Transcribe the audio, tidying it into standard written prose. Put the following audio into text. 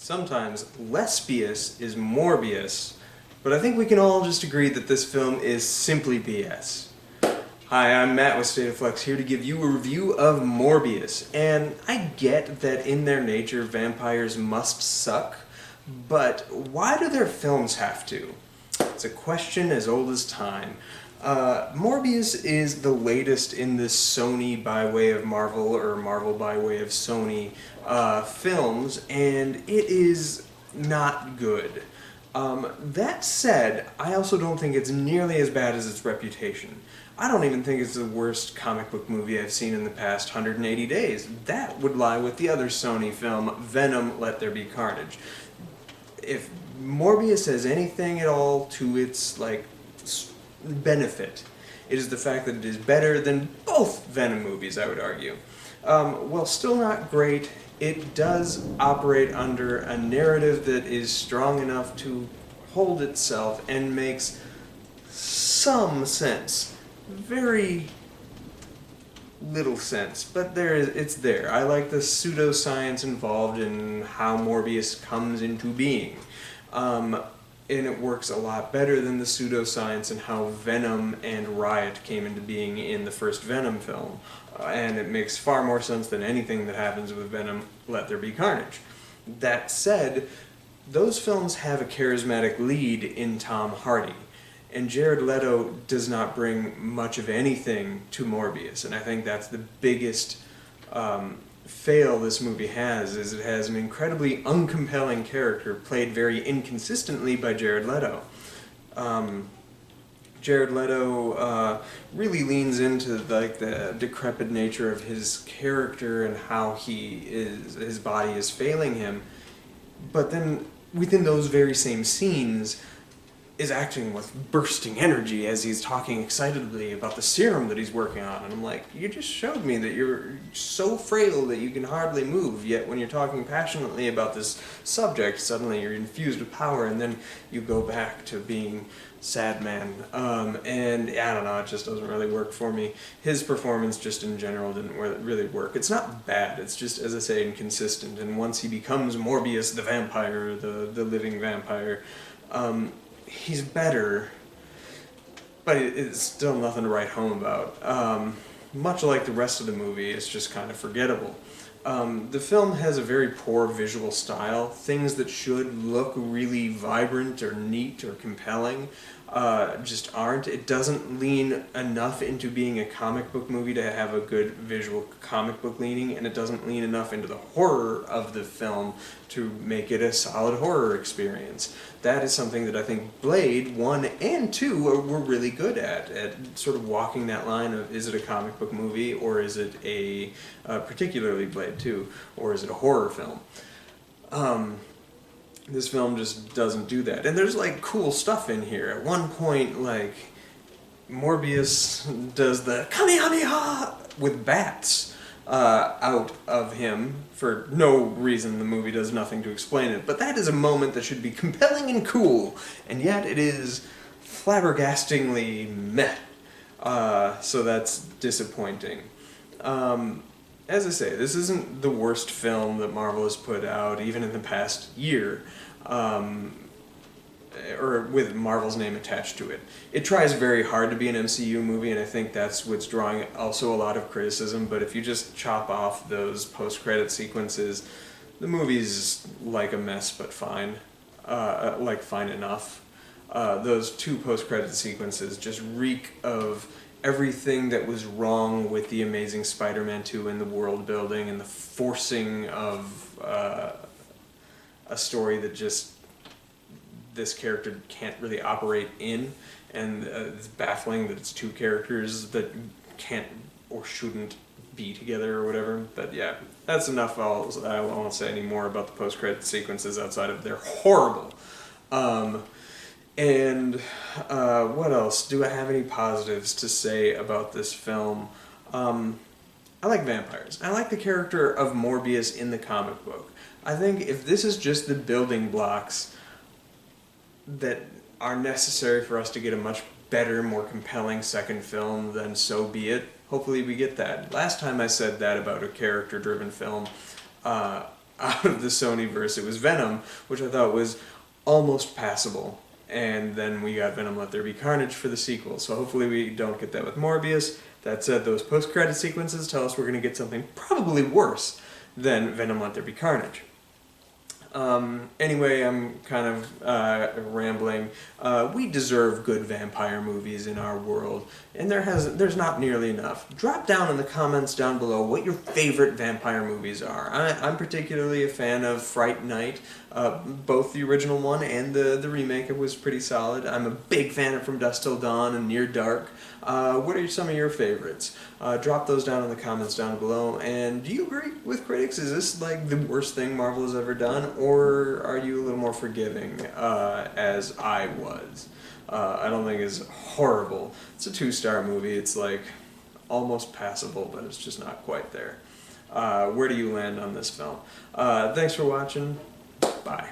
Sometimes less-bious is Morbius, but I think we can all just agree that this film is simply BS. Hi, I'm Matt with State of Flux, here to give you a review of Morbius, and I get that in their nature vampires must suck, but why do their films have to? It's a question as old as time. Morbius is the latest in this Sony by way of Marvel, or Marvel by way of Sony films, and it is not good. That said, I also don't think it's nearly as bad as its reputation. I don't even think it's the worst comic book movie I've seen in the past 180 days. That would lie with the other Sony film, Venom, Let There Be Carnage. If Morbius has anything at all to its, benefit, it is the fact that it is better than both Venom movies, I would argue. While still not great, it does operate under a narrative that is strong enough to hold itself and makes some sense. Very little sense, but it's there. I like the pseudoscience involved in how Morbius comes into being. And it works a lot better than the pseudoscience and how Venom and Riot came into being in the first Venom film. And it makes far more sense than anything that happens with Venom, Let There Be Carnage. That said, those films have a charismatic lead in Tom Hardy. And Jared Leto does not bring much of anything to Morbius. And I think that's the biggest fail this movie has, is it has an incredibly uncompelling character played very inconsistently by Jared Leto. Jared Leto really leans into the decrepit nature of his character and how his body is failing him, but then within those very same scenes is acting with bursting energy as he's talking excitedly about the serum that he's working on. And I'm like, you just showed me that you're so frail that you can hardly move, yet when you're talking passionately about this subject, suddenly you're infused with power, and then you go back to being sad man. And I don't know, it just doesn't really work for me. His performance just in general didn't really work. It's not bad, it's just, as I say, inconsistent. And once he becomes Morbius the vampire, the living vampire, he's better, but it's still nothing to write home about. Much like the rest of the movie, it's just kind of forgettable. The film has a very poor visual style. Things that should look really vibrant or neat or compelling just aren't. It doesn't lean enough into being a comic book movie to have a good visual comic book leaning, and it doesn't lean enough into the horror of the film to make it a solid horror experience. That is something that I think Blade 1 and 2 were really good at sort of walking that line of, is it a comic book movie, or is it particularly Blade 2, or is it a horror film? This film just doesn't do that. And there's cool stuff in here. At one point, Morbius does the Kamehameha with bats out of him for no reason. The movie does nothing to explain it. But that is a moment that should be compelling and cool, and yet it is flabbergastingly meh. So that's disappointing. As I say, this isn't the worst film that Marvel has put out, even in the past year, or with Marvel's name attached to it. It tries very hard to be an MCU movie, and I think that's what's drawing also a lot of criticism, but if you just chop off those post-credit sequences, the movie's like a mess, but fine. Fine enough. Those two post-credit sequences just reek of everything that was wrong with the Amazing Spider-Man 2 and the world building and the forcing of a story that just this character can't really operate in, and it's baffling that it's two characters that can't or shouldn't be together or whatever. But yeah, that's enough. I won't say any more about the post-credit sequences outside of they're horrible. What else? Do I have any positives to say about this film? I like vampires. I like the character of Morbius in the comic book. I think if this is just the building blocks that are necessary for us to get a much better, more compelling second film, then so be it. Hopefully we get that. Last time I said that about a character-driven film, out of the Sonyverse. It was Venom, which I thought was almost passable. And then we got Venom Let There Be Carnage for the sequel. So hopefully we don't get that with Morbius. That said, those post-credit sequences tell us we're going to get something probably worse than Venom Let There Be Carnage. Anyway, I'm kind of rambling. We deserve good vampire movies in our world, and there's not nearly enough. Drop down in the comments down below what your favorite vampire movies are. I'm particularly a fan of Fright Night. Both the original one and the remake was pretty solid. I'm a big fan of From Dusk Till Dawn and Near Dark. What are some of your favorites? Drop those down in the comments down below. And do you agree with critics? Is this like the worst thing Marvel has ever done, or are you a little more forgiving, as I was? I don't think it's horrible. It's a 2-star movie. It's like almost passable, but it's just not quite there. Where do you land on this film? Thanks for watching. Bye.